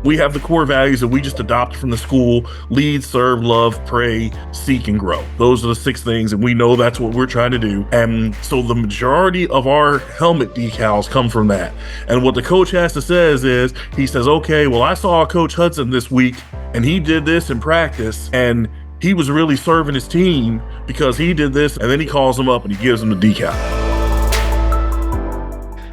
We have the core values that we just adopted from the school: lead, serve, love, pray, seek, and grow. Those are the 6 things, and we know that's what we're trying to do. And so the majority of our helmet decals come from that. And what the coach has to say is, he says, okay, well, I saw Coach Hudson this week, and he did this in practice, and he was really serving his team because he did this. And then he calls him up and he gives him the decal.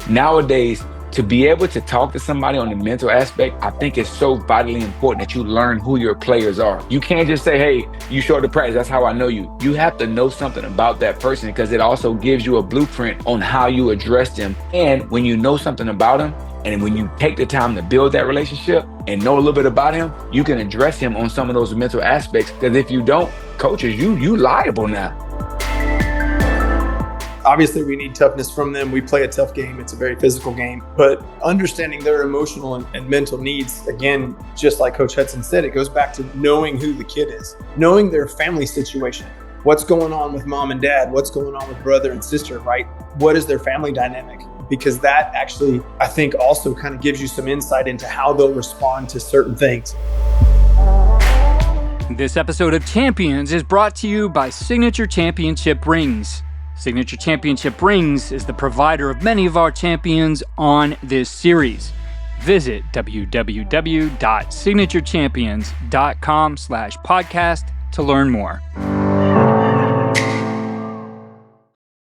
Nowadays, to be able to talk to somebody on the mental aspect, I think it's so vitally important that you learn who your players are. You can't just say, hey, you showed the practice, that's how I know you. You have to know something about that person, because it also gives you a blueprint on how you address them. And when you know something about them, and when you take the time to build that relationship and know a little bit about him, you can address him on some of those mental aspects. Because if you don't, coaches, you liable now. Obviously, we need toughness from them. We play a tough game. It's a very physical game. But understanding their emotional and mental needs, again, just like Coach Hudson said, it goes back to knowing who the kid is, knowing their family situation. What's going on with mom and dad? What's going on with brother and sister, right? What is their family dynamic? Because that actually, I think, also kind of gives you some insight into how they'll respond to certain things. This episode of Champions is brought to you by Signature Championship Rings. Signature Championship Rings is the provider of many of our champions on this series. Visit www.signaturechampions.com/podcast to learn more.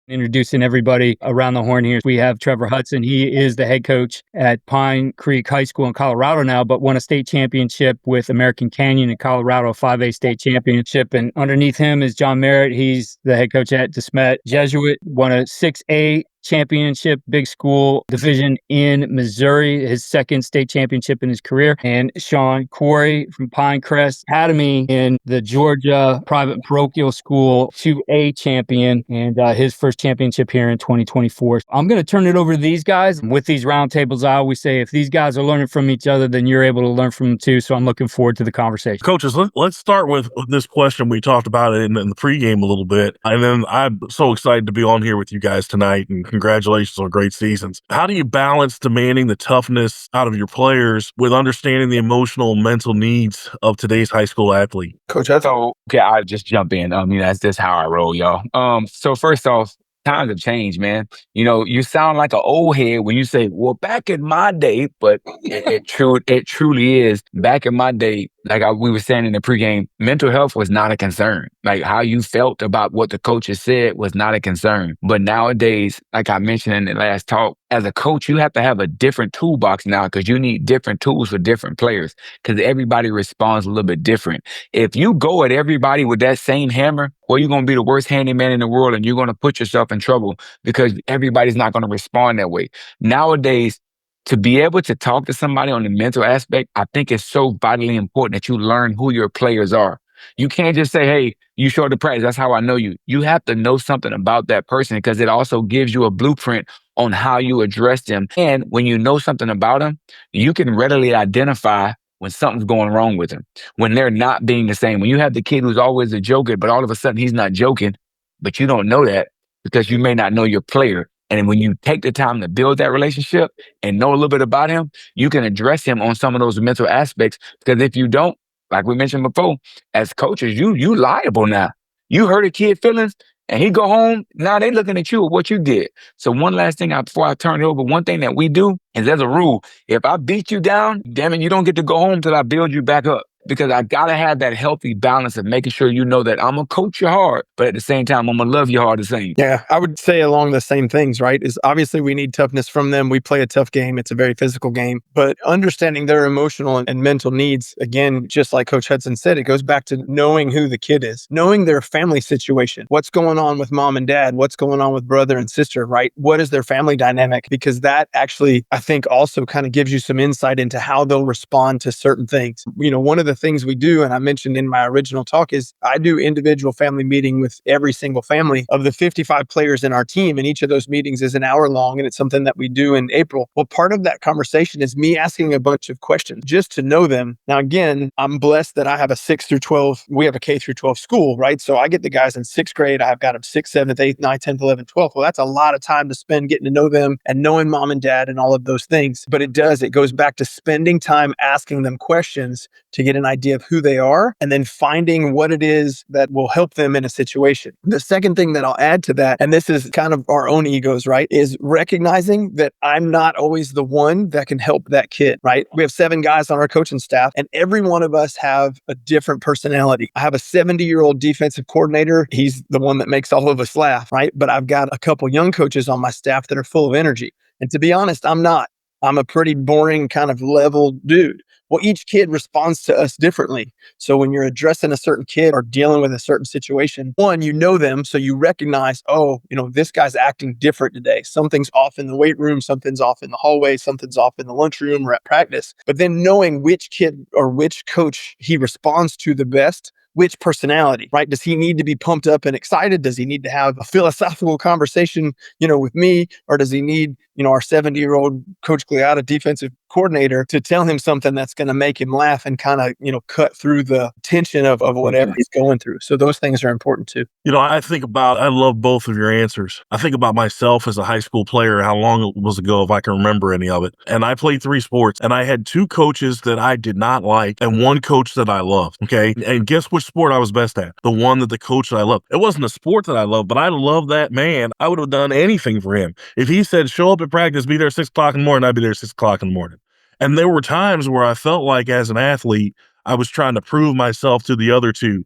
Introducing everybody around the horn here. We have Trevor Hudson. He is the head coach at Pine Creek High School in Colorado now, but won a state championship with American Canyon in Colorado, a 5A state championship. And underneath him is John Merritt. He's the head coach at DeSmet Jesuit, won a 6A championship, big school division in Missouri, his second state championship in his career. And Sean Coury from Pinecrest Academy in the Georgia private parochial school, 2A champion, and his first championship here in 2024. I'm going to turn it over to these guys. With these roundtables, I always say if these guys are learning from each other, then you're able to learn from them too. So I'm looking forward to the conversation. Coaches, let's start with this question. We talked about it in the pregame a little bit, and then I'm so excited to be on here with you guys tonight, and congratulations on great seasons. How do you balance demanding the toughness out of your players with understanding the emotional and mental needs of today's high school athlete? Coach, I thought, So, okay, I'll just jump in. That's just how I roll, y'all. So first off, times have changed, man. You sound like an old head when you say, well, back in my day, but it truly is. Back in my day, like we were saying in the pregame, mental health was not a concern. Like how you felt about what the coaches said was not a concern. But nowadays, like I mentioned in the last talk, as a coach, you have to have a different toolbox now, because you need different tools for different players, because everybody responds a little bit different. If you go at everybody with that same hammer, well, you're going to be the worst handyman in the world, and you're going to put yourself in trouble because everybody's not going to respond that way. Nowadays, to be able to talk to somebody on the mental aspect, I think it's so vitally important that you learn who your players are. You can't just say, hey, you showed the practice, that's how I know you. You have to know something about that person, because it also gives you a blueprint on how you address them. And when you know something about them, you can readily identify when something's going wrong with them, when they're not being the same. When you have the kid who's always a joker, but all of a sudden he's not joking, but you don't know that because you may not know your player. And when you take the time to build that relationship and know a little bit about him, you can address him on some of those mental aspects. Because if you don't, like we mentioned before, as coaches, you liable now. You hurt a kid's feelings and he go home, now they looking at you at what you did. So one last thing before I turn it over, one thing that we do is there's a rule. If I beat you down, damn it, you don't get to go home till I build you back up. Because I got to have that healthy balance of making sure you know that I'm going to coach you hard, but at the same time, I'm going to love you hard the same. yeah, I would say along the same things, right? Is obviously we need toughness from them. We play a tough game. It's a very physical game, but understanding their emotional and mental needs, again, just like Coach Hudson said, it goes back to knowing who the kid is, knowing their family situation. What's going on with mom and dad? What's going on with brother and sister, right? What is their family dynamic? Because that actually, I think, also kind of gives you some insight into how they'll respond to certain things. One of the the things we do, and I mentioned in my original talk, is I do individual family meeting with every single family of the 55 players in our team. And each of those meetings is an hour long, and it's something that we do in April. Well, part of that conversation is me asking a bunch of questions just to know them. Now, again, I'm blessed that I have a 6 through 12. We have a K through 12 school, right? So I get the guys in 6th grade. I've got them 6th, 7th, 8th, 9th, 10th, 11th, 12th. Well, that's a lot of time to spend getting to know them and knowing mom and dad and all of those things. But it goes back to spending time asking them questions to get an idea of who they are, and then finding what it is that will help them in a situation. The second thing that I'll add to that, and this is kind of our own egos, right, is recognizing that I'm not always the one that can help that kid, right? We have 7 guys on our coaching staff, and every one of us have a different personality. I have a 70-year-old defensive coordinator. He's the one that makes all of us laugh, right? But I've got a couple young coaches on my staff that are full of energy. And to be honest, I'm not. I'm a pretty boring kind of level dude. Well, each kid responds to us differently. So when you're addressing a certain kid or dealing with a certain situation, one, you know them, so you recognize, oh, this guy's acting different today. Something's off in the weight room, something's off in the hallway, something's off in the lunchroom or at practice. But then knowing which kid or which coach he responds to the best, which personality, right? Does he need to be pumped up and excited? Does he need to have a philosophical conversation, with me? Or does he need, our 70-year-old Coach Gliata defensive coordinator to tell him something that's going to make him laugh and kind of, cut through the tension of whatever he's going through. So those things are important too. I love both of your answers. I think about myself as a high school player, how long it was ago, if I can remember any of it. And I played 3 sports, and I had 2 coaches that I did not like and 1 coach that I loved. Okay. And guess which sport I was best at? The one that the coach that I loved. It wasn't a sport that I loved, but I loved that man. I would have done anything for him. If he said, show up at practice, be there at 6 o'clock in the morning, I'd be there at 6 o'clock in the morning. And there were times where I felt like as an athlete, I was trying to prove myself to the other 2,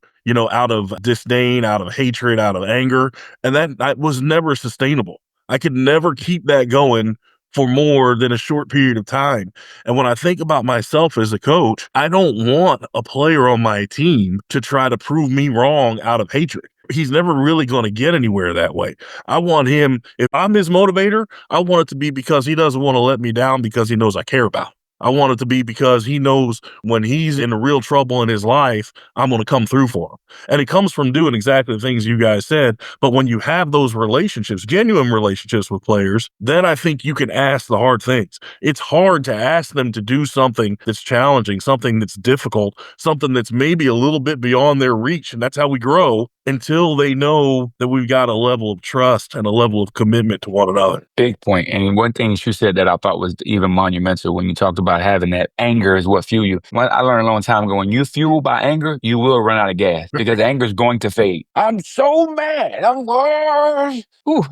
out of disdain, out of hatred, out of anger. And that was never sustainable. I could never keep that going for more than a short period of time. And when I think about myself as a coach, I don't want a player on my team to try to prove me wrong out of hatred. He's never really going to get anywhere that way. I want him, if I'm his motivator, I want it to be because he doesn't want to let me down because he knows I care about him. I want it to be because he knows when he's in real trouble in his life, I'm going to come through for him. And it comes from doing exactly the things you guys said. But when you have those relationships, genuine relationships with players, then I think you can ask the hard things. It's hard to ask them to do something that's challenging, something that's difficult, something that's maybe a little bit beyond their reach. And that's how we grow, until they know that we've got a level of trust and a level of commitment to one another. Big point. And one thing you said that I thought was even monumental when you talked about having that anger is what fuel you. I learned a long time ago, when you fuel by anger, you will run out of gas because anger is going to fade. I'm so mad. I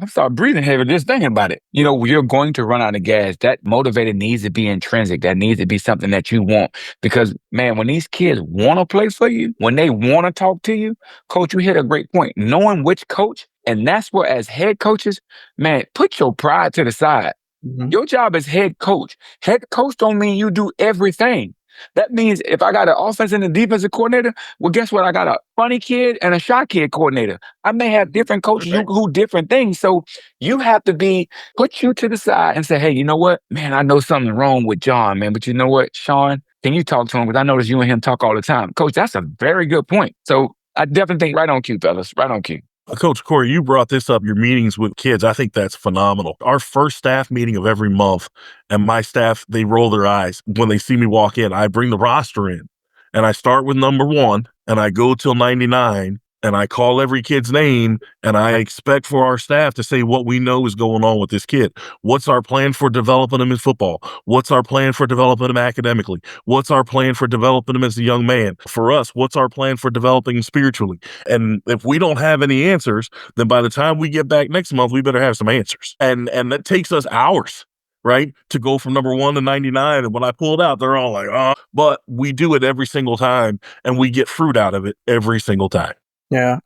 start breathing heavy just thinking about it. You're going to run out of gas. That motivator needs to be intrinsic. That needs to be something that you want. Because, man, when these kids want to play for you, when they want to talk to you, coach, you hit a great point. Knowing which coach, and that's where, as head coaches, man, put your pride to the side. Mm-hmm. Your job as head coach. Head coach don't mean you do everything. That means if I got an offense and a defensive coordinator, well, guess what? I got a funny kid and a shy kid coordinator. I may have different coaches who different things. So you have to put you to the side and say, hey, you know what? Man, I know something wrong with John, man. But you know what, Sean? Can you talk to him? Because I notice you and him talk all the time. Coach, that's a very good point. So I definitely think right on cue, fellas. Right on cue. Coach Coury, you brought this up, your meetings with kids. I think that's phenomenal. Our first staff meeting of every month, and my staff, they roll their eyes when they see me walk in. I bring the roster in, and I start with number 1, and I go till 99, and I call every kid's name, and I expect for our staff to say what we know is going on with this kid. What's our plan for developing him in football? What's our plan for developing him academically? What's our plan for developing him as a young man? For us, what's our plan for developing him spiritually? And if we don't have any answers, then by the time we get back next month, we better have some answers. And that takes us hours, right, to go from number 1 to 99. And when I pull it out, they're all like, oh, but we do it every single time, and we get fruit out of it every single time. Yeah,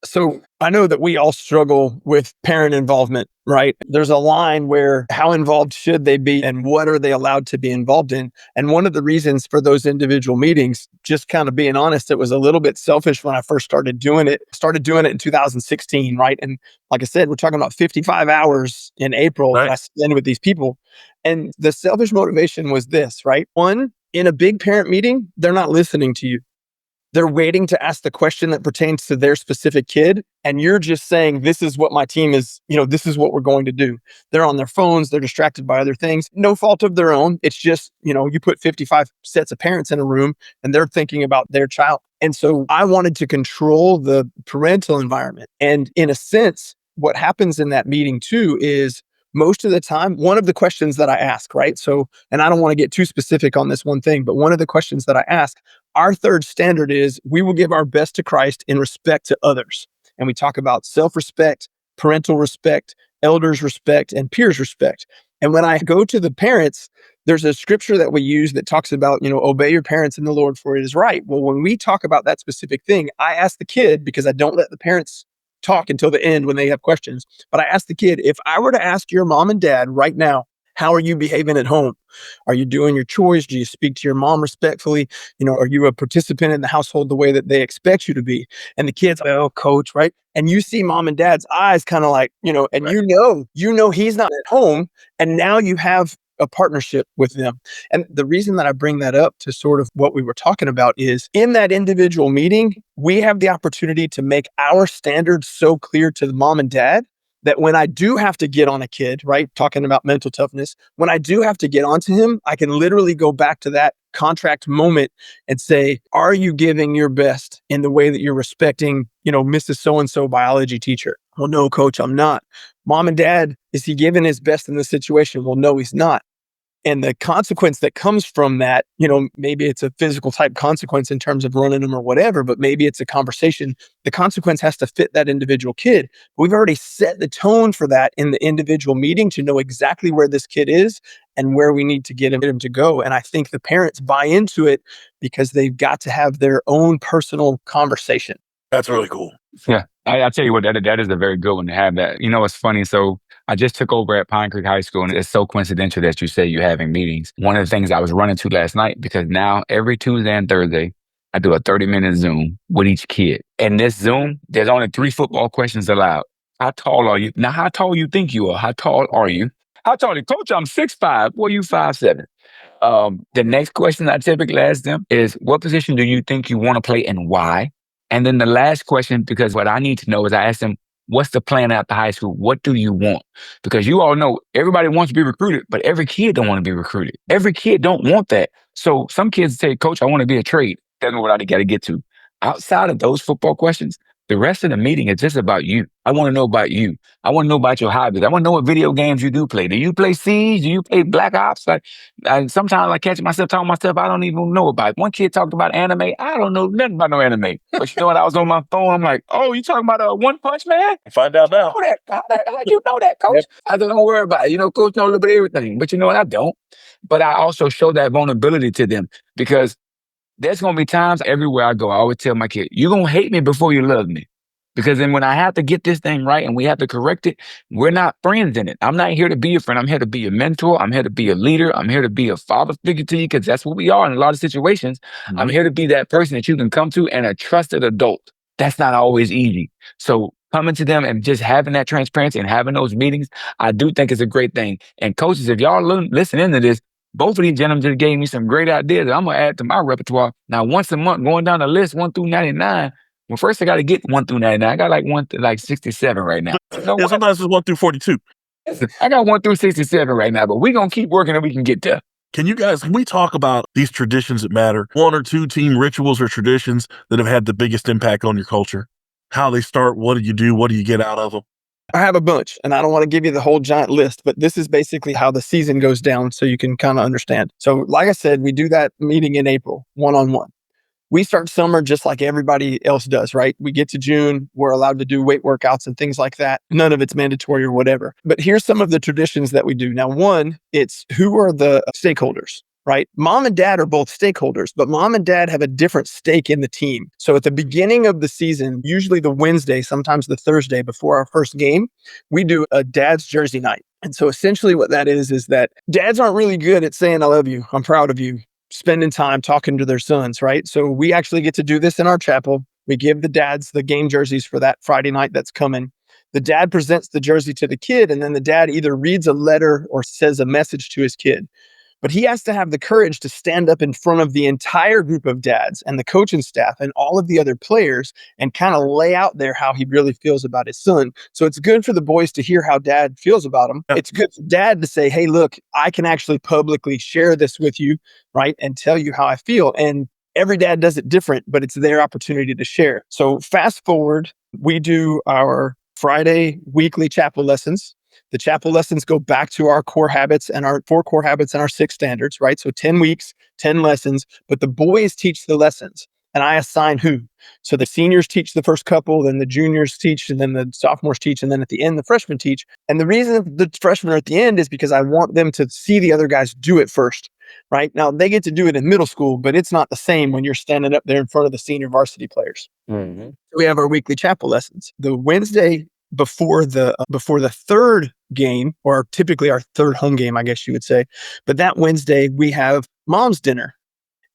so I know that we all struggle with parent involvement, right? There's a line where how involved should they be and what are they allowed to be involved in? And one of the reasons for those individual meetings, just kind of being honest, it was a little bit selfish when I first started doing it. Started doing it in 2016, right? And like I said, we're talking about 55 hours in April that I spend with these people. And the selfish motivation was this, right? One, In a big parent meeting, they're not listening to you. They're waiting to ask the question that pertains to their specific kid. And you're just saying, this is what my team is, this is what we're going to do. They're on their phones. They're distracted by other things. No fault of their own. It's just, you put 55 sets of parents in a room and they're thinking about their child. And so I wanted to control the parental environment. And in a sense, what happens in that meeting too is most of the time, one of the questions that I ask, right? So, and I don't want to get too specific on this one thing, but one of the questions that I ask, our third standard is we will give our best to Christ in respect to others. And we talk about self-respect, parental respect, elders respect, and peers respect. And when I go to the parents, there's a scripture that we use that talks about, obey your parents in the Lord, for it is right. Well, when we talk about that specific thing, I ask the kid, because I don't let the parents talk until the end when they have questions. But I asked the kid, if I were to ask your mom and dad right now, how are you behaving at home? Are you doing your chores? Do you speak to your mom respectfully? Are you a participant in the household the way that they expect you to be? And the kid's like, oh, coach, right? And you see mom and dad's eyes kind of like, and right. you know he's not at home. And now you have a partnership with them. And the reason that I bring that up to sort of what we were talking about is in that individual meeting, we have the opportunity to make our standards so clear to the mom and dad that when I do have to get on a kid, right, talking about mental toughness, when I do have to get onto him, I can literally go back to that contract moment and say, are you giving your best in the way that you're respecting, Mrs. So-and-so biology teacher? Well, no, coach, I'm not. Mom and dad, is he giving his best in this situation? Well, no, he's not. And the consequence that comes from that, maybe it's a physical type consequence in terms of running them or whatever, but maybe it's a conversation. The consequence has to fit that individual kid. We've already set the tone for that in the individual meeting to know exactly where this kid is and where we need to get him to go. And I think the parents buy into it because they've got to have their own personal conversation. That's really cool. Yeah. I tell you what, that is a very good one to have that. It's funny. So I just took over at Pine Creek High School, and it's so coincidental that you say you're having meetings. One of the things I was running to last night, because now every Tuesday and Thursday, I do a 30-minute Zoom with each kid. And this Zoom, there's only 3 football questions allowed. How tall are you? Now, how tall you think you are? How tall are you? How tall are you? Coach, I'm 6'5". Well, you 5'7". The next question I typically ask them is, what position do you think you want to play and why? And then the last question, because what I need to know is I ask them, what's the plan after high school? What do you want? Because you all know everybody wants to be recruited, but every kid don't want to be recruited. Every kid don't want that. So some kids say, coach, I want to be a trade. That's what I got to get to. Outside of those football questions, the rest of the meeting is just about you. I want to know about you. I want to know about your hobbies. I want to know what video games you do play. Do you play Siege? Do you play Black Ops? Sometimes I catch myself talking about stuff I don't even know about. One kid talked about anime. I don't know nothing about no anime. But when I was on my phone, I'm like, oh, you talking about One Punch Man? Find out now. How'd you know that, coach? Yep. I said, don't worry about it. Coach knows a little bit of everything. But you know what? I don't. But I also show that vulnerability to them because there's going to be times everywhere I go, I always tell my kid, you're going to hate me before you love me. Because then when I have to get this thing right and we have to correct it, we're not friends in it. I'm not here to be a friend. I'm here to be a mentor. I'm here to be a leader. I'm here to be a father figure to you because that's what we are in a lot of situations. Mm-hmm. I'm here to be that person that you can come to and a trusted adult. That's not always easy. So coming to them and just having that transparency and having those meetings, I do think is a great thing. And coaches, if y'all listening to this, both of these gentlemen just gave me some great ideas that I'm going to add to my repertoire. Now, once a month, going down the list, 1 through 99, well, first I got to get 1 through 99. I got like 1 through 67 right now. Yeah, sometimes it's 1 through 42. I got 1 through 67 right now, but we're going to keep working and we can get there. Can we talk about these traditions that matter? 1 or 2 team rituals or traditions that have had the biggest impact on your culture? How they start, what do you do, what do you get out of them? I have a bunch, and I don't want to give you the whole giant list, but this is basically how the season goes down so you can kind of understand. So like I said, we do that meeting in April, one-on-one. We start summer just like everybody else does, right? We get to June, we're allowed to do weight workouts and things like that. None of it's mandatory or whatever. But here's some of the traditions that we do. Now, 1, it's who are the stakeholders, right? Mom and dad are both stakeholders, but mom and dad have a different stake in the team. So at the beginning of the season, usually the Wednesday, sometimes the Thursday before our first game, we do a dad's jersey night. And so essentially what that is that dads aren't really good at saying, I love you, I'm proud of you, spending time talking to their sons, right? So we actually get to do this in our chapel. We give the dads the game jerseys for that Friday night that's coming. The dad presents the jersey to the kid, and then the dad either reads a letter or says a message to his kid. But he has to have the courage to stand up in front of the entire group of dads and the coaching staff and all of the other players and kind of lay out there how he really feels about his son. So it's good for the boys to hear how dad feels about him. It's good for dad to say, hey, look, I can actually publicly share this with you, right? And tell you how I feel. And every dad does it different, but it's their opportunity to share. So fast forward, we do our Friday weekly chapel lessons. The chapel lessons go back to our core habits and our 4 core habits and our 6 standards, right? So 10 weeks, 10 lessons, but the boys teach the lessons and I assign who. So the seniors teach the first couple, then the juniors teach, and then the sophomores teach, and then at the end, the freshmen teach. And the reason the freshmen are at the end is because I want them to see the other guys do it first, right? Now they get to do it in middle school, but it's not the same when you're standing up there in front of the senior varsity players. Mm-hmm. We have our weekly chapel lessons. The Wednesday before the third game, or typically our third home game, I guess you would say, but that Wednesday we have mom's dinner.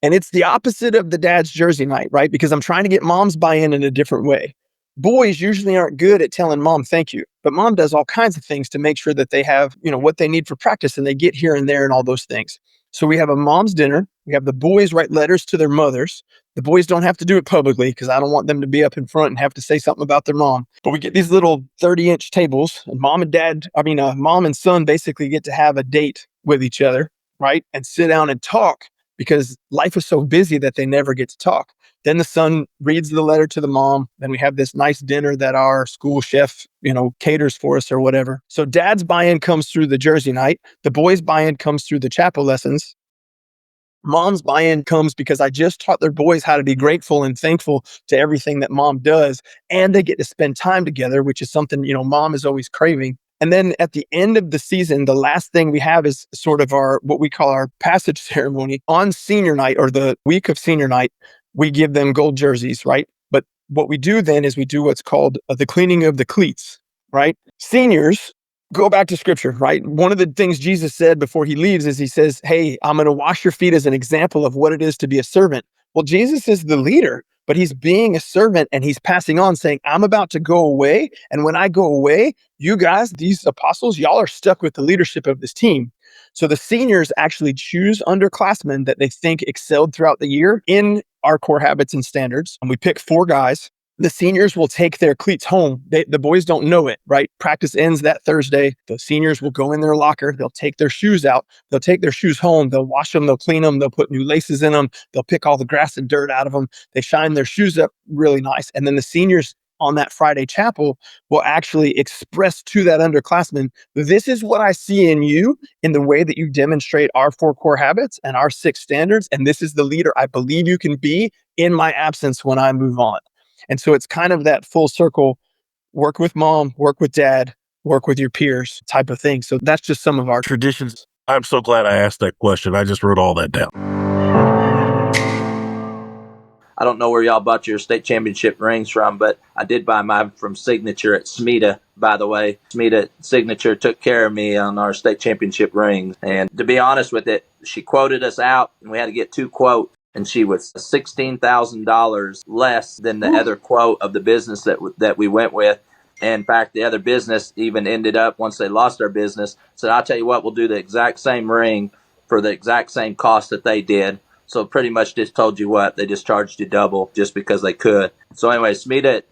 And it's the opposite of the dad's jersey night, right? Because I'm trying to get mom's buy-in in a different way. Boys usually aren't good at telling mom thank you, but mom does all kinds of things to make sure that they have, what they need for practice and they get here and there and all those things. So we have a mom's dinner. We have the boys write letters to their mothers. The boys don't have to do it publicly because I don't want them to be up in front and have to say something about their mom. But we get these little 30-inch tables, and mom and son basically get to have a date with each other, right? And sit down and talk, because life is so busy that they never get to talk. Then the son reads the letter to the mom. Then we have this nice dinner that our school chef, caters for us or whatever. So dad's buy-in comes through the jersey night. The boys' buy-in comes through the chapel lessons. Mom's buy-in comes because I just taught their boys how to be grateful and thankful to everything that mom does. And they get to spend time together, which is something, mom is always craving. And then at the end of the season, the last thing we have is sort of what we call our passage ceremony. On senior night, or the week of senior night, we give them gold jerseys, right? But what we do then is we do what's called the cleaning of the cleats, right? Seniors go back to scripture, right? One of the things Jesus said before he leaves is he says, hey, I'm going to wash your feet as an example of what it is to be a servant. Well, Jesus is the leader, but he's being a servant and he's passing on saying, I'm about to go away. And when I go away, you guys, these apostles, y'all are stuck with the leadership of this team. So the seniors actually choose underclassmen that they think excelled throughout the year in our core habits and standards. And we pick 4 guys. The seniors will take their cleats home. The boys don't know it, right? Practice ends that Thursday. The seniors will go in their locker. They'll take their shoes out. They'll take their shoes home. They'll wash them. They'll clean them. They'll put new laces in them. They'll pick all the grass and dirt out of them. They shine their shoes up really nice. And then the seniors on that Friday chapel will actually express to that underclassman, this is what I see in you in the way that you demonstrate our 4 core habits and our 6 standards. And this is the leader I believe you can be in my absence when I move on. And so it's kind of that full circle, work with mom, work with dad, work with your peers type of thing. So that's just some of our Traditions. I'm so glad I asked that question. I just wrote all that down. I don't know where y'all bought your state championship rings from, but I did buy mine from Signature at Smeda, by the way. Smeda Signature took care of me on our state championship rings. And to be honest with it, she quoted us out, and we had to get 2 quotes. And she was $16,000 less than the other quote of the business that we went with. And in fact, the other business even ended up, once they lost their business, said, I'll tell you what, we'll do the exact same ring for the exact same cost that they did. So pretty much just told you what, they just charged you double just because they could. So anyway, Smeda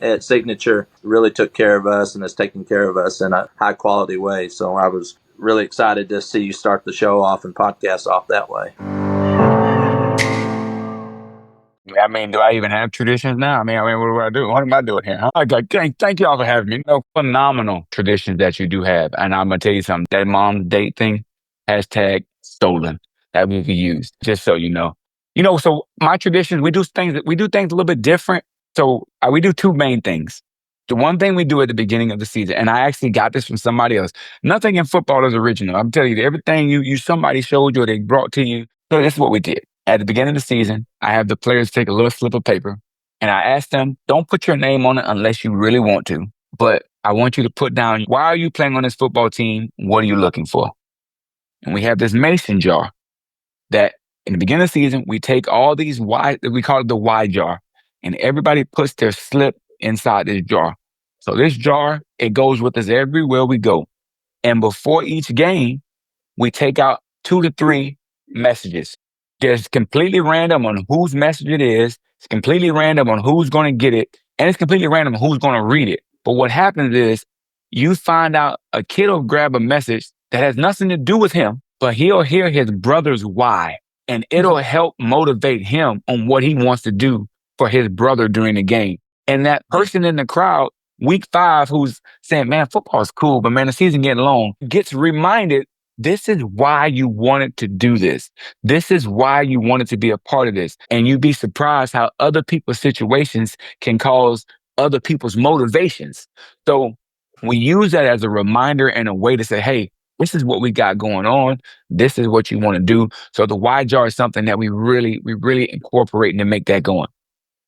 at Signature really took care of us and is taking care of us in a high quality way. So I was really excited to see you start the show off and podcast off that way. I mean, do I even have traditions now? I mean, what do I do? What am I doing here? Huh? Thank y'all for having me. Phenomenal traditions that you do have. And I'm going to tell you something. That mom date thing, hashtag stolen. That will be used, just so you know. So my traditions, we do things a little bit different. So we do 2 main things. The one thing we do at the beginning of the season, and I actually got this from somebody else. Nothing in football is original. I'm telling you, everything somebody showed you or they brought to you. So this is what we did. At the beginning of the season, I have the players take a little slip of paper, and I ask them, don't put your name on it unless you really want to. But I want you to put down, why are you playing on this football team? What are you looking for? And we have this mason jar that in the beginning of the season, we take all these we call it the Y jar, and everybody puts their slip inside this jar. So this jar, it goes with us everywhere we go. And before each game, we take out 2 to 3 messages. Just completely random on whose message it is. It's completely random on who's going to get it. And it's completely random on who's going to read it. But what happens is you find out a kid will grab a message that has nothing to do with him, but he'll hear his brother's why. And it'll help motivate him on what he wants to do for his brother during the game. And that person in the crowd, week 5, who's saying, man, football's cool, but man, the season getting long, gets reminded, this is why you wanted to do this. This is why you wanted to be a part of this. And you'd be surprised how other people's situations can cause other people's motivations. So we use that as a reminder and a way to say, hey, this is what we got going on. This is what you want to do. So the why jar is something that we really incorporate and make that going.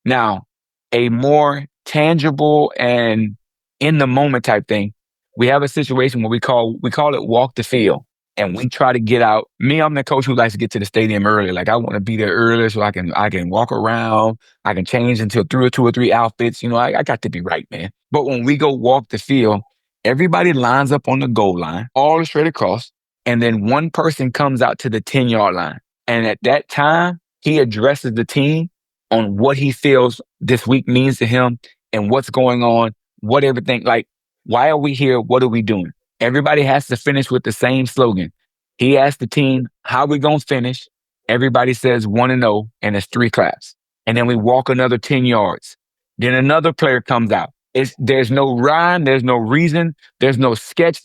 Now, a more tangible and in the moment type thing, we have a situation where we call it walk the field. And we try to get out. Me, I'm the coach who likes to get to the stadium early. Like I want to be there early so I can walk around. I can change into 2 or 3 outfits. You know, I got to be right, man. But when we go walk the field, everybody lines up on the goal line, all straight across. And then one person comes out to the 10-yard line. And at that time, he addresses the team on what he feels this week means to him and what's going on, what everything, like, why are we here? What are we doing? Everybody has to finish with the same slogan. He asked the team, how we going to finish? Everybody says 1-0, and it's 3 claps. And then we walk another 10 yards. Then another player comes out. There's no rhyme. There's no reason. There's no sketch.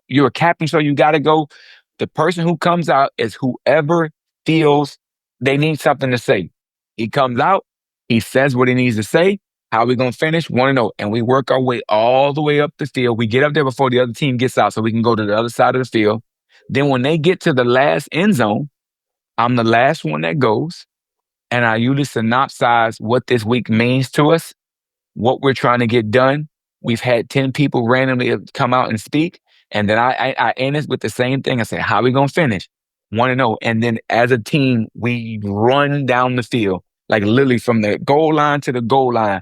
You're a captain, so you got to go. The person who comes out is whoever feels they need something to say. He comes out. He says what he needs to say. How are we going to finish? 1-0. And we work our way all the way up the field. We get up there before the other team gets out so we can go to the other side of the field. Then when they get to the last end zone, I'm the last one that goes. And I usually synopsize what this week means to us, what we're trying to get done. We've had 10 people randomly come out and speak. And then I end it with the same thing. I say, how are we going to finish? 1-0. And then as a team, we run down the field, like literally from the goal line to the goal line.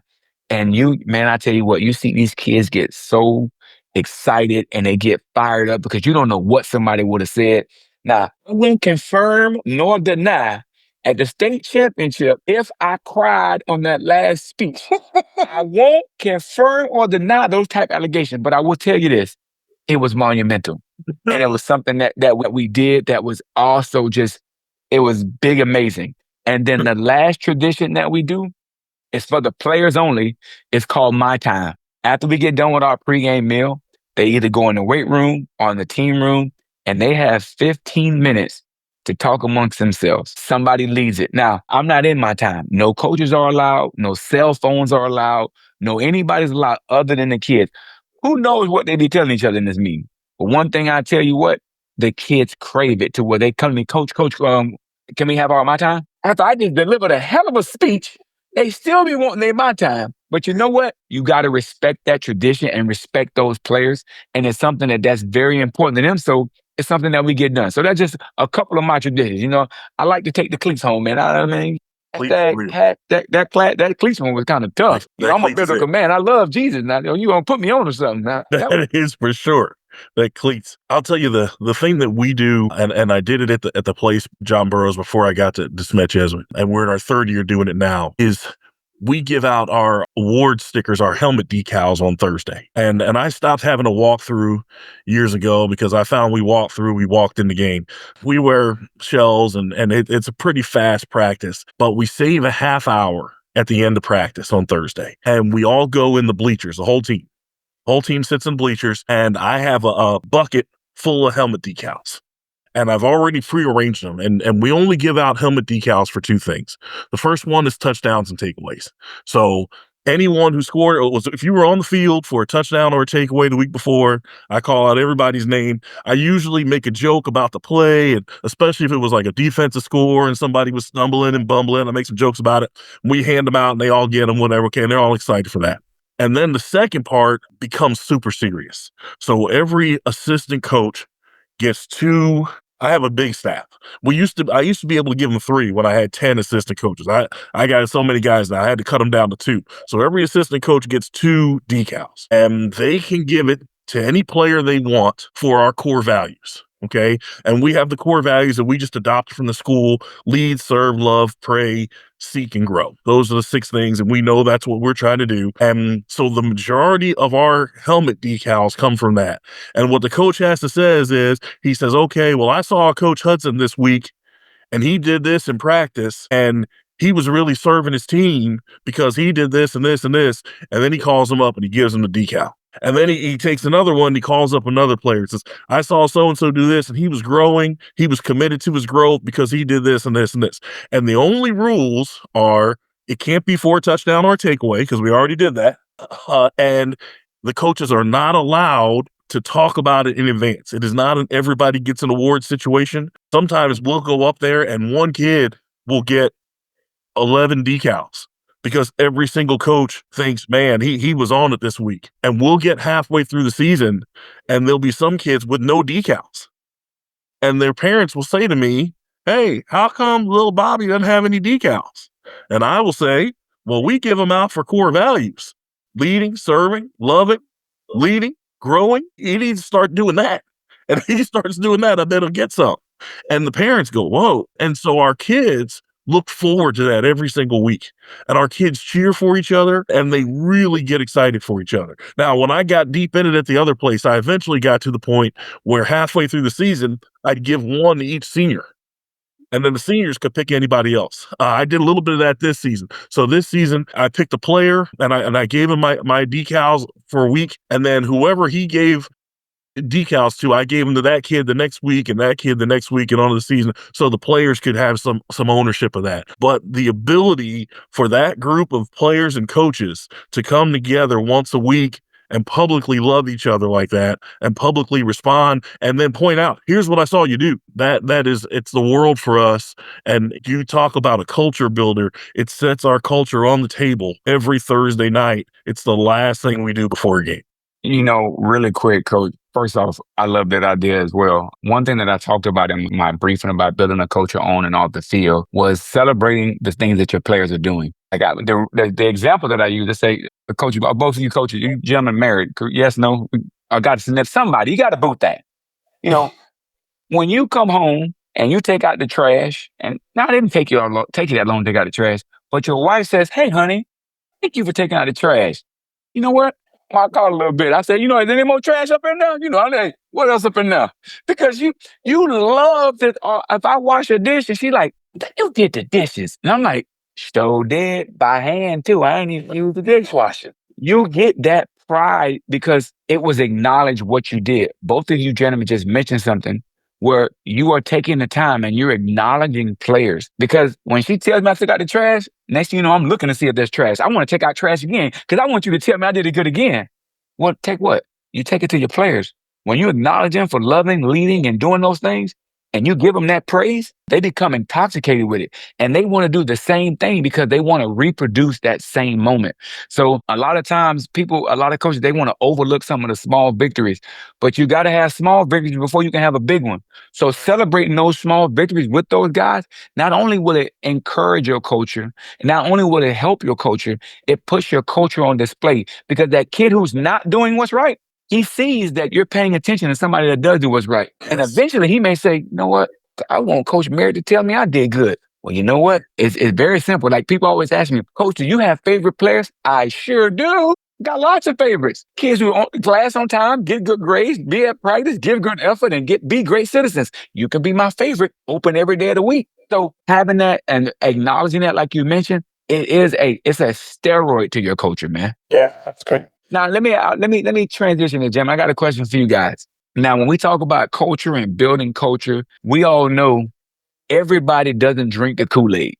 And I tell you what, you see these kids get so excited and they get fired up because you don't know what somebody would have said. Now, I won't confirm nor deny at the state championship if I cried on that last speech. I won't confirm or deny those type of allegations, but I will tell you this, it was monumental. And it was something that we did that was also it was big, amazing. And then the last tradition that we do, it's for the players only. It's called My Time. After we get done with our pregame meal, they either go in the weight room or in the team room, and they have 15 minutes to talk amongst themselves. Somebody leads it. Now, I'm not in my time. No coaches are allowed. No cell phones are allowed. No anybody's allowed other than the kids. Who knows what they be telling each other in this meeting? But one thing I tell you what, the kids crave it to where they come to me, Coach, can we have our My Time? After I just delivered a hell of a speech, they still be wanting their My Time. But you know what? You got to respect that tradition and respect those players. And it's something that's very important to them. So it's something that we get done. So that's just a couple of my traditions. You know, I like to take the cleats home, man. I mean, that cleats one was kind of tough. I'm a biblical man. I love Jesus. Now you gonna put me on or something? Now, that is for sure. That cleats. I'll tell you the thing that we do, and I did it at the place, John Burroughs, before I got to Smet Jesuit, and we're in our 3rd year doing it now, is we give out our award stickers, our helmet decals on Thursday. And I stopped having a walkthrough years ago because I found we walked in the game. We wear shells and it's a pretty fast practice, but we save a half hour at the end of practice on Thursday. And we all go in the bleachers, the whole team. Whole team sits in bleachers, and I have a bucket full of helmet decals. And I've already prearranged them. And we only give out helmet decals for 2 things. The first one is touchdowns and takeaways. So anyone who scored, if you were on the field for a touchdown or a takeaway the week before, I call out everybody's name. I usually make a joke about the play, and especially if it was like a defensive score and somebody was stumbling and bumbling, I make some jokes about it. We hand them out and they all get them, whatever. Okay, and they're all excited for that. And then the second part becomes super serious. So every assistant coach gets 2. I have a big staff. I used to be able to give them 3 when I had 10 assistant coaches. I got so many guys now, I had to cut them down to 2. So every assistant coach gets 2 decals, and they can give it to any player they want for our core values. Okay. And we have the core values that we just adopted from the school: lead, serve, love, pray, seek, and grow. Those are the 6 things. And we know that's what we're trying to do. And so the majority of our helmet decals come from that. And what the coach has to say is, he says, okay, well, I saw Coach Hudson this week and he did this in practice and he was really serving his team because he did this and this and this. And then he calls him up and he gives him the decal. And then he takes another one, he calls up another player and says, I saw so-and-so do this and he was growing. He was committed to his growth because he did this and this and this. And the only rules are it can't be 4 touchdown or takeaway because we already did that. And the coaches are not allowed to talk about it in advance. It is not an everybody gets an award situation. Sometimes we'll go up there and one kid will get 11 decals because every single coach thinks, man, he was on it this week. And we'll get halfway through the season and there'll be some kids with no decals. And their parents will say to me, hey, how come little Bobby doesn't have any decals? And I will say, well, we give them out for core values: leading, serving, loving, leading, growing. He needs to start doing that. And if he starts doing that, I bet he'll get some. And the parents go, whoa. And so our kids look forward to that every single week. And our kids cheer for each other and they really get excited for each other. Now, when I got deep in it at the other place, I eventually got to the point where halfway through the season, I'd give one to each senior. And then the seniors could pick anybody else. I did a little bit of that this season. So this season, I picked a player and I gave him my decals for a week. And then whoever he gave decals to, I gave them to that kid the next week and that kid the next week and on to the season, so the players could have some ownership of that. But the ability for that group of players and coaches to come together once a week and publicly love each other like that and publicly respond and then point out, here's what I saw you do. It's the world for us. And you talk about a culture builder. It sets our culture on the table every Thursday night. It's the last thing we do before a game. Really quick, Coach. First off, I love that idea as well. One thing that I talked about in my briefing about building a culture on and off the field was celebrating the things that your players are doing. Like the example that I use, let's say, coach, both of you coaches, you gentlemen married, yes, no, I got to send somebody. You got to boot that. When you come home and you take out the trash, and now it didn't take you that long to take out the trash, but your wife says, hey, honey, thank you for taking out the trash. You know what? I called a little bit. I said, is there any more trash up in there? I'm like, what else up in there? Because you love that. If I wash a dish and she like, you did the dishes. And I'm like, so did by hand too. I ain't even use the dishwasher. You get that pride because it was acknowledged what you did. Both of you gentlemen just mentioned something where you are taking the time and you're acknowledging players. Because when she tells me I took out the trash, next thing you know, I'm looking to see if there's trash. I want to take out trash again because I want you to tell me I did it good again. Well, take what? You take it to your players. When you acknowledge them for loving, leading, and doing those things, and you give them that praise, they become intoxicated with it. And they want to do the same thing because they want to reproduce that same moment. So a lot of times a lot of coaches, they want to overlook some of the small victories, but you got to have small victories before you can have a big one. So celebrating those small victories with those guys, not only will it encourage your culture, not only will it help your culture, it puts your culture on display because that kid who's not doing what's right, he sees that you're paying attention to somebody that does do what's right. And eventually he may say, you know what? I want Coach Merritt to tell me I did good. Well, you know what? It's very simple. Like people always ask me, Coach, do you have favorite players? I sure do. Got lots of favorites. Kids who are class on time, get good grades, be at practice, give good effort, and be great citizens. You can be my favorite, open every day of the week. So having that and acknowledging that, like you mentioned, it's a steroid to your culture, man. Yeah, that's great. Now, let me transition to Jim. I got a question for you guys. Now, when we talk about culture and building culture, we all know everybody doesn't drink the Kool-Aid.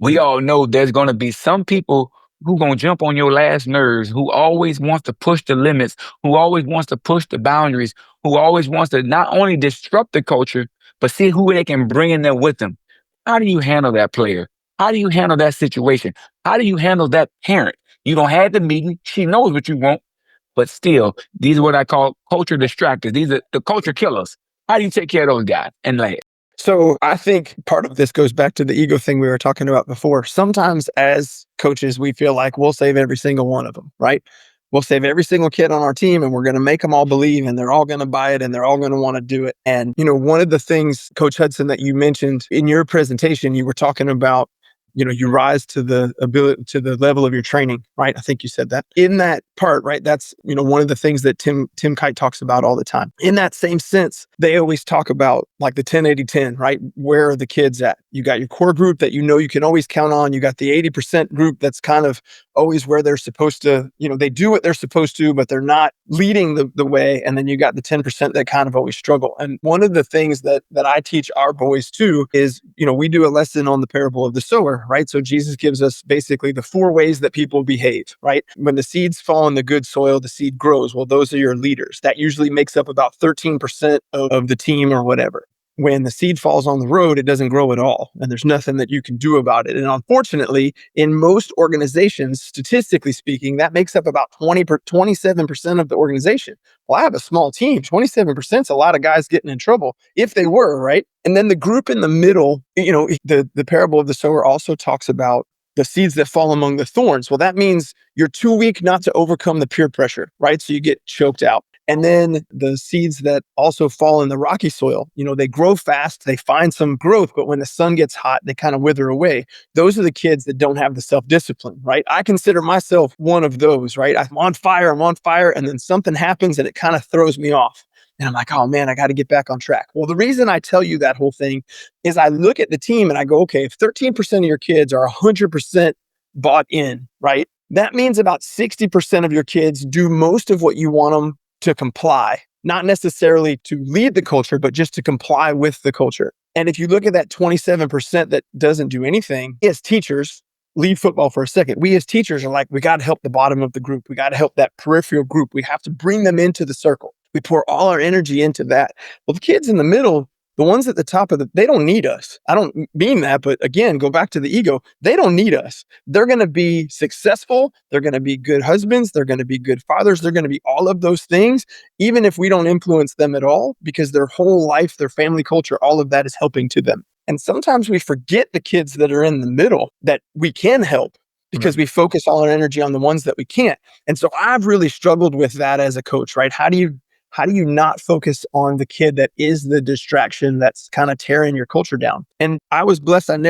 We all know there's going to be some people who going to jump on your last nerves, who always wants to push the limits, who always wants to push the boundaries, who always wants to not only disrupt the culture, but see who they can bring in there with them. How do you handle that player? How do you handle that situation? How do you handle that parent? You don't have the meeting. She knows what you want. But still, these are what I call culture distractors. These are the culture killers. How do you take care of those guys? And So I think part of this goes back to the ego thing we were talking about before. Sometimes as coaches, we feel like we'll save every single one of them, right? we'll save every single kid on our team and we're going to make them all believe and they're all going to buy it and they're all going to want to do it. And, one of the things, Coach Hudson, that you mentioned in your presentation, you were talking about, you rise to the ability, to the level of your training, right? I think you said that in that part, right? That's, one of the things that Tim Kite talks about all the time. In that same sense, they always talk about like the 10-80-10, right? Where are the kids at? You got your core group that you can always count on. You got the 80% group that's kind of always where they're supposed to, they do what they're supposed to, but they're not leading the way. And then you got the 10% that kind of always struggle. And one of the things that I teach our boys too is, we do a lesson on the parable of the sower, right? So Jesus gives us basically the 4 ways that people behave, right? When the seeds fall in the good soil, the seed grows. Well, those are your leaders. That usually makes up about 13% of the team or whatever. When the seed falls on the road, it doesn't grow at all. And there's nothing that you can do about it. And unfortunately, in most organizations, statistically speaking, that makes up about 27% of the organization. Well, I have a small team. 27% is a lot of guys getting in trouble if they were, right? And then the group in the middle, the parable of the sower also talks about the seeds that fall among the thorns. Well, that means you're too weak not to overcome the peer pressure, right? So you get choked out. And then the seeds that also fall in the rocky soil, they grow fast, they find some growth, but when the sun gets hot, they kind of wither away. Those are the kids that don't have the self-discipline, right? I consider myself one of those, right? I'm on fire, and then something happens and it kind of throws me off. And I'm like, oh man, I got to get back on track. Well, the reason I tell you that whole thing is I look at the team and I go, okay, if 13% of your kids are 100% bought in, right? That means about 60% of your kids do most of what you want them to comply, not necessarily to lead the culture, but just to comply with the culture. And if you look at that 27% that doesn't do anything, as teachers, leave football for a second. We as teachers are like, we got to help the bottom of the group. We got to help that peripheral group. We have to bring them into the circle. We pour all our energy into that. Well, the kids in the middle, the ones at the top they don't need us. I don't mean that, but again, go back to the ego. They don't need us. They're going to be successful. They're going to be good husbands. They're going to be good fathers. They're going to be all of those things, even if we don't influence them at all, because their whole life, their family culture, all of that is helping to them. And sometimes we forget the kids that are in the middle that we can help because we focus all our energy on the ones that we can't. And so I've really struggled with that as a coach, right? How do you not focus on the kid that is the distraction that's kind of tearing your culture down? And I was blessed. I've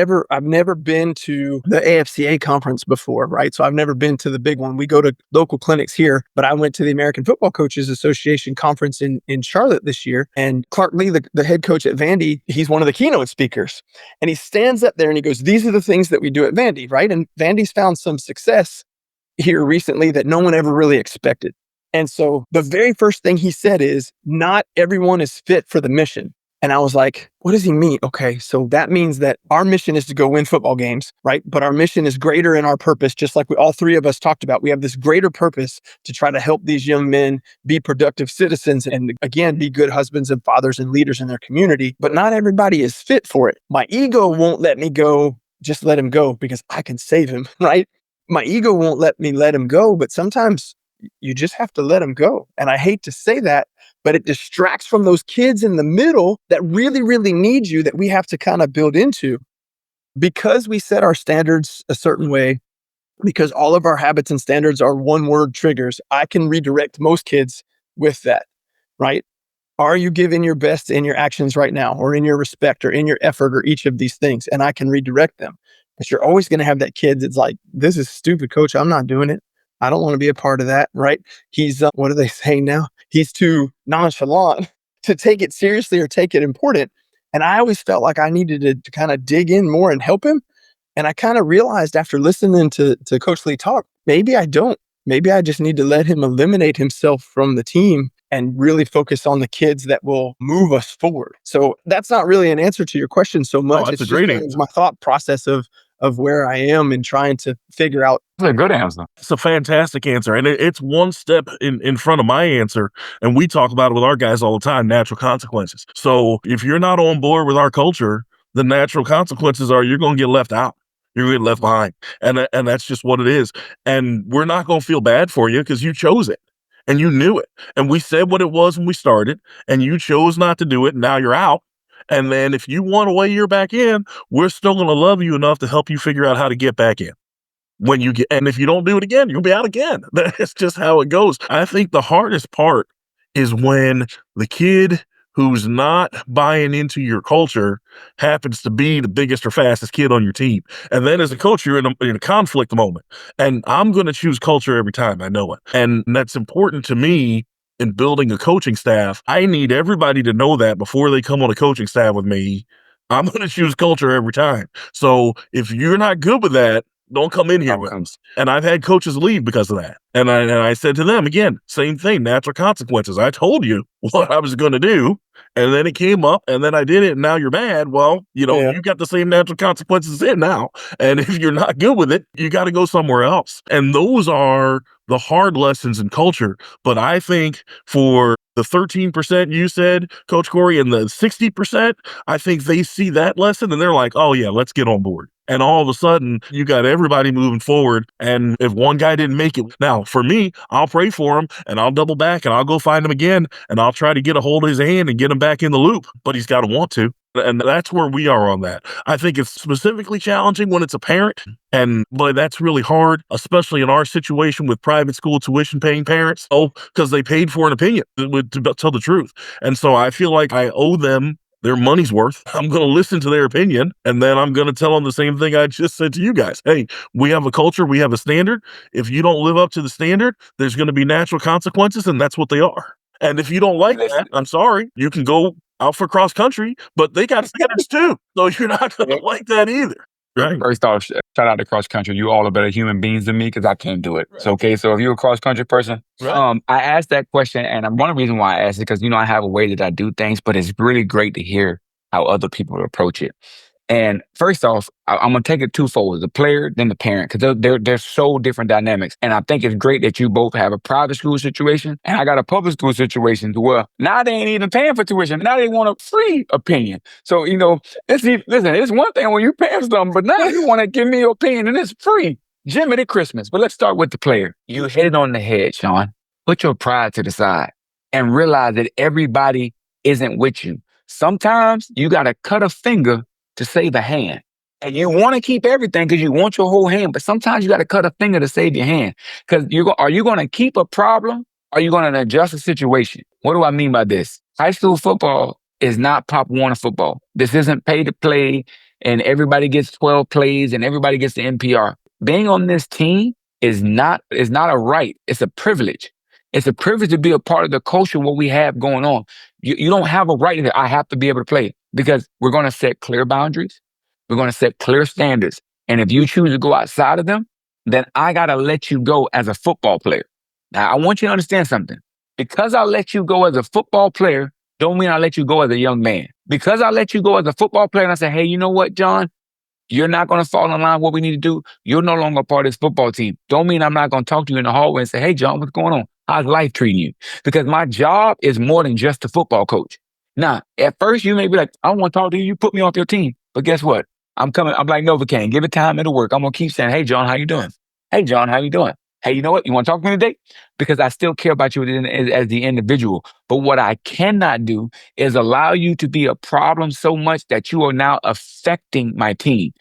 never been to the AFCA conference before, right? So I've never been to the big one. We go to local clinics here, but I went to the American Football Coaches Association conference in Charlotte this year. And Clark Lee, the head coach at Vandy, he's one of the keynote speakers. And he stands up there and he goes, these are the things that we do at Vandy, right? And Vandy's found some success here recently that no one ever really expected. And so the very first thing he said is, not everyone is fit for the mission. And I was like, what does he mean? Okay, so that means that our mission is to go win football games, right? But our mission is greater in our purpose, just like all 3 of us talked about. We have this greater purpose to try to help these young men be productive citizens and, again, be good husbands and fathers and leaders in their community. But not everybody is fit for it. My ego won't let me go, just let him go because I can save him, right? My ego won't let me let him go, but sometimes you just have to let them go. And I hate to say that, but it distracts from those kids in the middle that really, really need you, that we have to kind of build into. Because we set our standards a certain way, because all of our habits and standards are 1-word triggers, I can redirect most kids with that, right? Are you giving your best in your actions right now, or in your respect, or in your effort, or each of these things? And I can redirect them. But you're always going to have that kid that's like, this is stupid, coach. I'm not doing it. I don't want to be a part of that, right? He's, what do they say now? He's too nonchalant to take it seriously or take it important. And I always felt like I needed to kind of dig in more and help him. And I kind of realized after listening to Coach Lee talk, maybe I don't. Maybe I just need to let him eliminate himself from the team and really focus on the kids that will move us forward. So that's not really an answer to your question so much. That's it's a great just answer. my thought process of where I am and trying to figure out. That's a good answer. It's a fantastic answer. And it's one step in front of my answer. And we talk about it with our guys all the time, natural consequences. So if you're not on board with our culture, the natural consequences are you're going to get left out. You're going to get left behind. And that's just what it is. And we're not going to feel bad for you because you chose it and you knew it. And we said what it was when we started and you chose not to do it. And now you're out. And then if you want a way you're back in, we're still going to love you enough to help you figure out how to get back in. when you get, and if you don't do it again, you'll be out again. That's just how it goes. I think the hardest part is when the kid who's not buying into your culture happens to be the biggest or fastest kid on your team. And then as a coach, you're in a conflict moment. And I'm going to choose culture every time. I know it. And that's important to me in building a coaching staff. I need everybody to know that before they come on a coaching staff with me. I'm going to choose culture every time. So if you're not good with that, don't come in here with us. And I've had coaches leave because of that. And I said to them, again, same thing, natural consequences. I told you what I was going to do, and then it came up, and then I did it, and now you're mad. Well, you got the same natural consequences in now. And if you're not good with it, you got to go somewhere else. And those are the hard lessons in culture. But I think for the 13% you said, Coach Coury, and the 60%, I think they see that lesson and they're like, oh yeah, let's get on board. And all of a sudden, you got everybody moving forward. And if one guy didn't make it, now for me, I'll pray for him and I'll double back and I'll go find him again and I'll try to get a hold of his hand and get him back in the loop. But he's got to want to. And that's where we are on that. I think it's specifically challenging when it's a parent. And boy, that's really hard, especially in our situation with private school tuition paying parents. Oh, because they paid for an opinion, to tell the truth. And so I feel like I owe them their money's worth. I'm going to listen to their opinion, and then I'm going to tell them the same thing I just said to you guys. Hey, we have a culture, we have a standard. If you don't live up to the standard, there's going to be natural consequences, and that's what they are. And if you don't like that, I'm sorry, you can go out for cross country, but they got standards too. So you're not going to like that either. Right. First off, shout out to cross country. You all are better human beings than me because I can't do it. Right. So, okay. So if you're a cross country person, right. I asked that question, and one of the reasons why I asked it because I have a way that I do things, but it's really great to hear how other people approach it. And first off, I'm gonna take it twofold: the player, then the parent, because they're so different dynamics. And I think it's great that you both have a private school situation, and I got a public school situation where now they ain't even paying for tuition. Now they want a free opinion. So listen, it's one thing when you pay something, but now you want to give me your opinion, and it's free. Jimmy at Christmas. But let's start with the player. You hit it on the head, Sean. Put your pride to the side and realize that everybody isn't with you. Sometimes you gotta cut a finger to save a hand. And you want to keep everything because you want your whole hand, but sometimes you got to cut a finger to save your hand. Because are you going to keep a problem? Or are you going to adjust a situation? What do I mean by this? High school football is not Pop Warner football. This isn't pay to play and everybody gets 12 plays and everybody gets the NPR. Being on this team is not a right. It's a privilege. It's a privilege to be a part of the culture, what we have going on. You don't have a right that I have to be able to play because we're going to set clear boundaries. We're going to set clear standards. And if you choose to go outside of them, then I got to let you go as a football player. Now, I want you to understand something. Because I let you go as a football player, don't mean I let you go as a young man. Because I let you go as a football player and I say, hey, you know what, John? You're not going to fall in line with what we need to do. You're no longer a part of this football team. Don't mean I'm not going to talk to you in the hallway and say, hey, John, what's going on? How's life treating you? Because my job is more than just a football coach. Now, at first you may be like, I don't want to talk to you. You put me off your team. But guess what? I'm like Novocaine. Give it time. It'll work. I'm going to keep saying, hey, John, how you doing? Hey, John, how you doing? Hey, you know what? You want to talk to me today? Because I still care about you as the individual. But what I cannot do is allow you to be a problem so much that you are now affecting my team.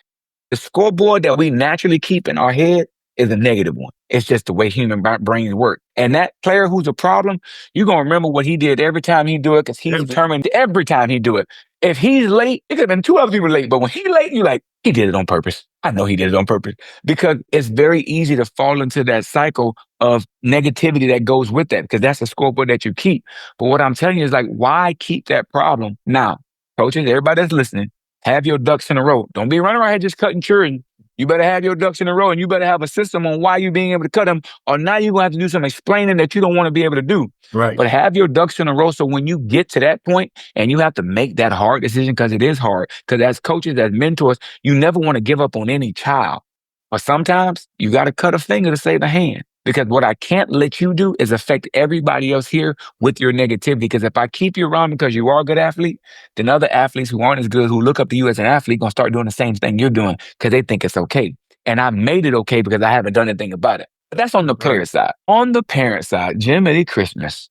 The scoreboard that we naturally keep in our head is a negative one. It's just the way human brains work. And that player who's a problem, you're going to remember what he did every time he do it because he's determined every time he do it. If he's late, it could have been two other people late, but when he late, you're like, he did it on purpose. I know he did it on purpose because it's very easy to fall into that cycle of negativity that goes with that because that's the scoreboard that you keep. But what I'm telling you is like, why keep that problem? Now, coaches, everybody that's listening, have your ducks in a row. Don't be running around here just cutting children. You better have your ducks in a row and you better have a system on why you're being able to cut them or now you're going to have to do some explaining that you don't want to be able to do. Right. But have your ducks in a row so when you get to that point and you have to make that hard decision because it is hard. Because as coaches, as mentors, you never want to give up on any child. But sometimes you got to cut a finger to save a hand. Because what I can't let you do is affect everybody else here with your negativity. Because if I keep you around because you are a good athlete, then other athletes who aren't as good, who look up to you as an athlete, going to start doing the same thing you're doing because they think it's okay. And I made it okay because I haven't done anything about it. But that's on the player side. On the parent side, Jiminy Christmas,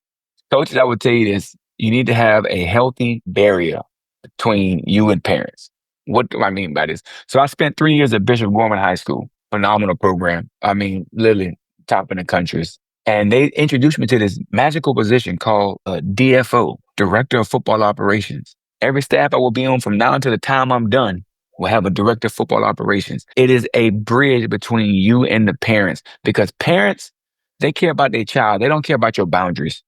coaches, I would tell you this, you need to have a healthy barrier between you and parents. What do I mean by this? So I spent 3 years at Bishop Gorman High School. phenomenal program. I mean, literally top in the countries. And they introduced me to this magical position called DFO, Director of Football Operations. Every staff I will be on from now until the time I'm done will have a Director of Football Operations. It is a bridge between you and the parents, because parents, they care about their child. They don't care about your boundaries.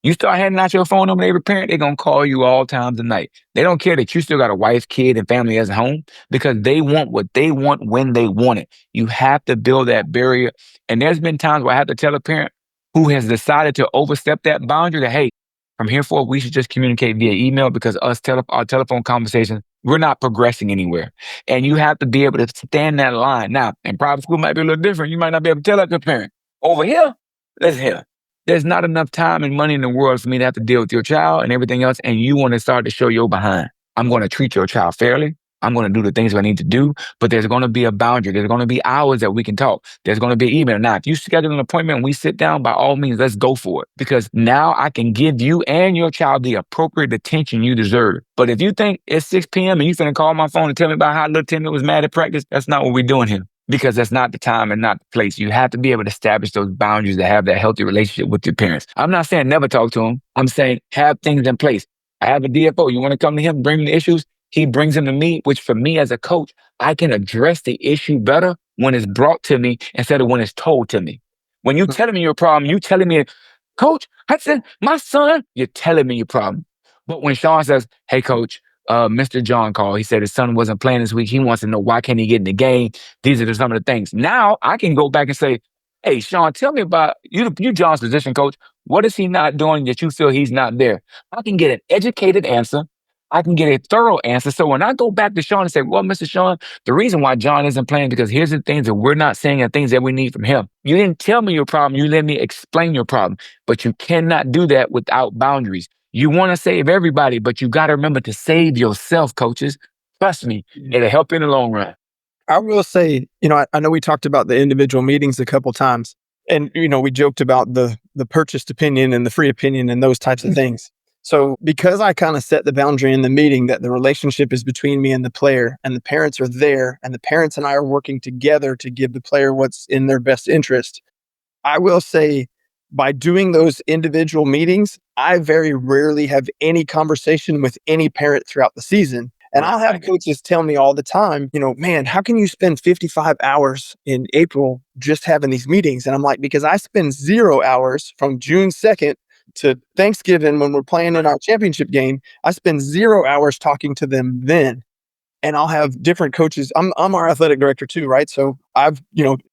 You start handing out your phone number to every parent, they're going to call you all times of night. They don't care that you still got a wife, kid, and family as home, because they want what they want when they want it. You have to build that barrier. And there's been times where I have to tell a parent who has decided to overstep that boundary that, hey, from here forward, we should just communicate via email, because our telephone conversations, we're not progressing anywhere. And you have to be able to stand that line. Now, in private school might be a little different. You might not be able to tell that to a parent. Over here, listen here. There's not enough time and money in the world for me to have to deal with your child and everything else, and you want to start to show your behind. I'm going to treat your child fairly. I'm going to do the things I need to do, but there's going to be a boundary. There's going to be hours that we can talk. There's going to be email. Now, if you schedule an appointment and we sit down, by all means, let's go for it, because now I can give you and your child the appropriate attention you deserve. But if you think it's 6 p.m. and you're going to call my phone and tell me about how little Timmy was mad at practice, that's not what we're doing here, because that's not the time and not the place. You have to be able to establish those boundaries to have that healthy relationship with your parents. I'm not saying never talk to them. I'm saying have things in place. I have a DFO. You want to come to him, bring me the issues? He brings them to me, which for me as a coach, I can address the issue better when it's brought to me instead of when it's told to me. When you're telling me your problem, you telling me, Coach, Hudson, my son, you're telling me your problem. But when Sean says, hey, Coach, Mr. John called. He said his son wasn't playing this week. He wants to know, why can't he get in the game? These are some of the things. Now I can go back and say, hey, Sean, tell me about you John's position coach. What is he not doing that you feel he's not there? I can get an educated answer. I can get a thorough answer. So when I go back to Sean and say, well, Mr. Sean, the reason why John isn't playing, because here's the things that we're not saying and things that we need from him. You didn't tell me your problem. You let me explain your problem. But you cannot do that without boundaries. You want to save everybody, but you got to remember to save yourself, coaches. Trust me, it'll help in the long run. I will say, I know we talked about the individual meetings a couple times, and, we joked about the purchased opinion and the free opinion and those types of things. So because I kind of set the boundary in the meeting that the relationship is between me and the player, and the parents are there, and the parents and I are working together to give the player what's in their best interest, I will say, by doing those individual meetings, I very rarely have any conversation with any parent throughout the season. And I'll have coaches tell me all the time, man, how can you spend 55 hours in April just having these meetings? And I'm like, because I spend 0 hours from June 2nd to Thanksgiving when we're playing in our championship game. I spend 0 hours talking to them then. And I'll have different coaches. I'm our athletic director too, right? So I've,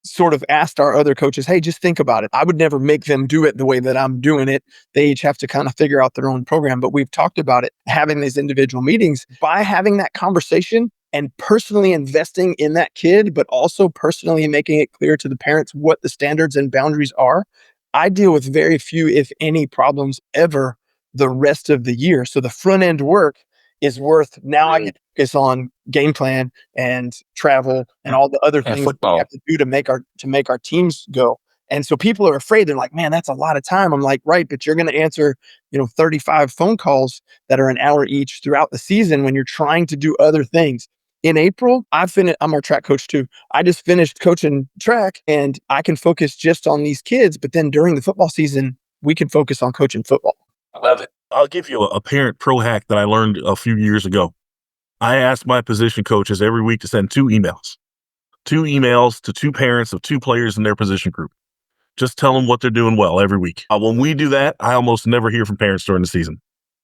sort of asked our other coaches, hey, just think about it. I would never make them do it the way that I'm doing it. They each have to kind of figure out their own program. But we've talked about it, having these individual meetings. By having that conversation and personally investing in that kid, but also personally making it clear to the parents what the standards and boundaries are, I deal with very few, if any, problems ever the rest of the year. So the front end work is worth, now I can focus on game plan and travel and all the other things we have to do to make our teams go. And so people are afraid. They're like, man, that's a lot of time. I'm like, right, but you're going to answer, 35 phone calls that are an hour each throughout the season when you're trying to do other things. In April, I'm our track coach too. I just finished coaching track, and I can focus just on these kids. But then during the football season, we can focus on coaching football. I love it. I'll give you a parent pro hack that I learned a few years ago. I asked my position coaches every week to send 2 emails to 2 parents of 2 players in their position group. Just tell them what they're doing well every week. When we do that, I almost never hear from parents during the season.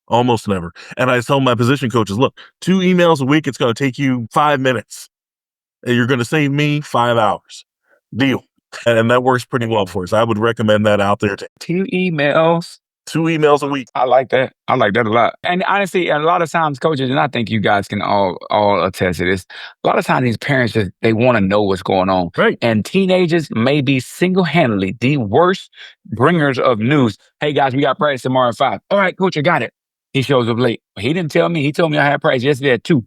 Almost never. And I tell my position coaches, look, 2 emails a week, it's going to take you 5 minutes. And you're going to save me 5 hours. Deal. And that works pretty well for us. I would recommend that out there. 2 emails. 2 emails a week. I like that. I like that a lot. And honestly, a lot of times coaches, and I think you guys can all attest to this, a lot of times these parents they want to know what's going on. Right. And teenagers may be single-handedly the worst bringers of news. Hey guys, we got practice tomorrow at 5. All right, coach, I got it. He shows up late. He didn't tell me. He told me I had practice yesterday at 2. Where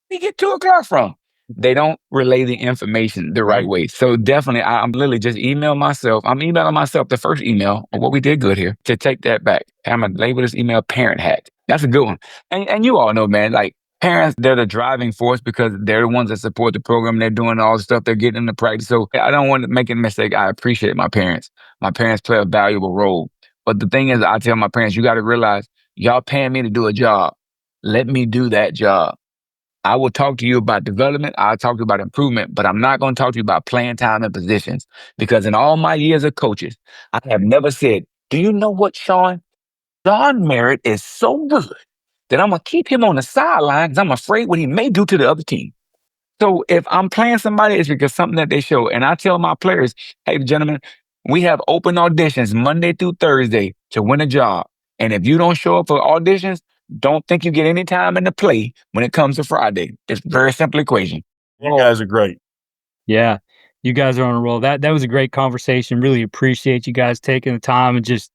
did he get 2 o'clock from? They don't relay the information the right way. So definitely, I'm literally just emailing myself the first email of what we did good here to take that back. I'm going to label this email parent hack. That's a good one. And you all know, man, like Parents, they're the driving force because they're the ones that support the program. They're doing all the stuff. They're getting into practice. So I don't want to make a mistake. I appreciate my parents. My parents play a valuable role. But the thing is, I tell my parents, you got to realize y'all paying me to do a job. Let me do that job. I will talk to you about development. I'll talk to you about improvement, but I'm not going to talk to you about playing time and positions because in all my years of coaches, I have never said, do you know what, Sean? John Merritt is so good that I'm going to keep him on the sideline because I'm afraid what he may do to the other team. So if I'm playing somebody, it's because something that they show. And I tell my players, hey, gentlemen, we have open auditions Monday through Thursday to win a job. And if you don't show up for auditions, don't think you get any time in the play when it comes to Friday. It's a very simple equation. You guys are great. Yeah, you guys are on a roll. That was a great conversation. Really appreciate you guys taking the time and just,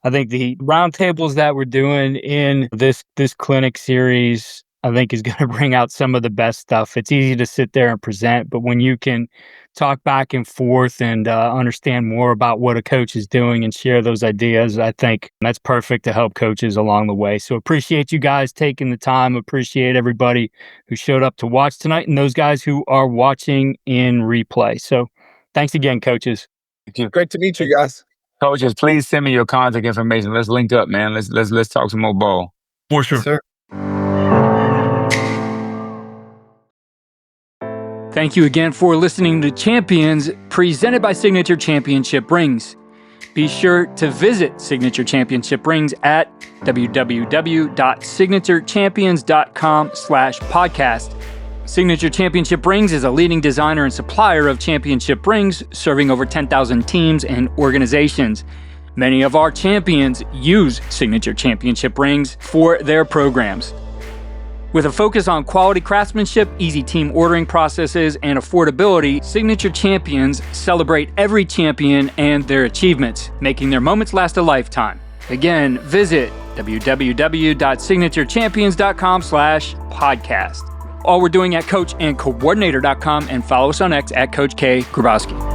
I think the roundtables that we're doing in this clinic series, I think is going to bring out some of the best stuff. It's easy to sit there and present, but when you can talk back and forth and understand more about what a coach is doing and share those ideas, I think that's perfect to help coaches along the way. So appreciate you guys taking the time. Appreciate everybody who showed up to watch tonight and those guys who are watching in replay. So thanks again, coaches. Thank you. Great to meet you guys. Coaches, please send me your contact information. Let's link up, man. Let's talk some more ball. For sure. Sir. Thank you again for listening to Champions, presented by Signature Championship Rings. Be sure to visit Signature Championship Rings at www.signaturechampions.com/podcast. Signature Championship Rings is a leading designer and supplier of championship rings, serving over 10,000 teams and organizations. Many of our champions use Signature Championship Rings for their programs. With a focus on quality craftsmanship, easy team ordering processes, and affordability, Signature Champions celebrate every champion and their achievements, making their moments last a lifetime. Again, visit www.signaturechampions.com/podcast. All we're doing at coachandcoordinator.com and follow us on X at Coach K. Grabowski.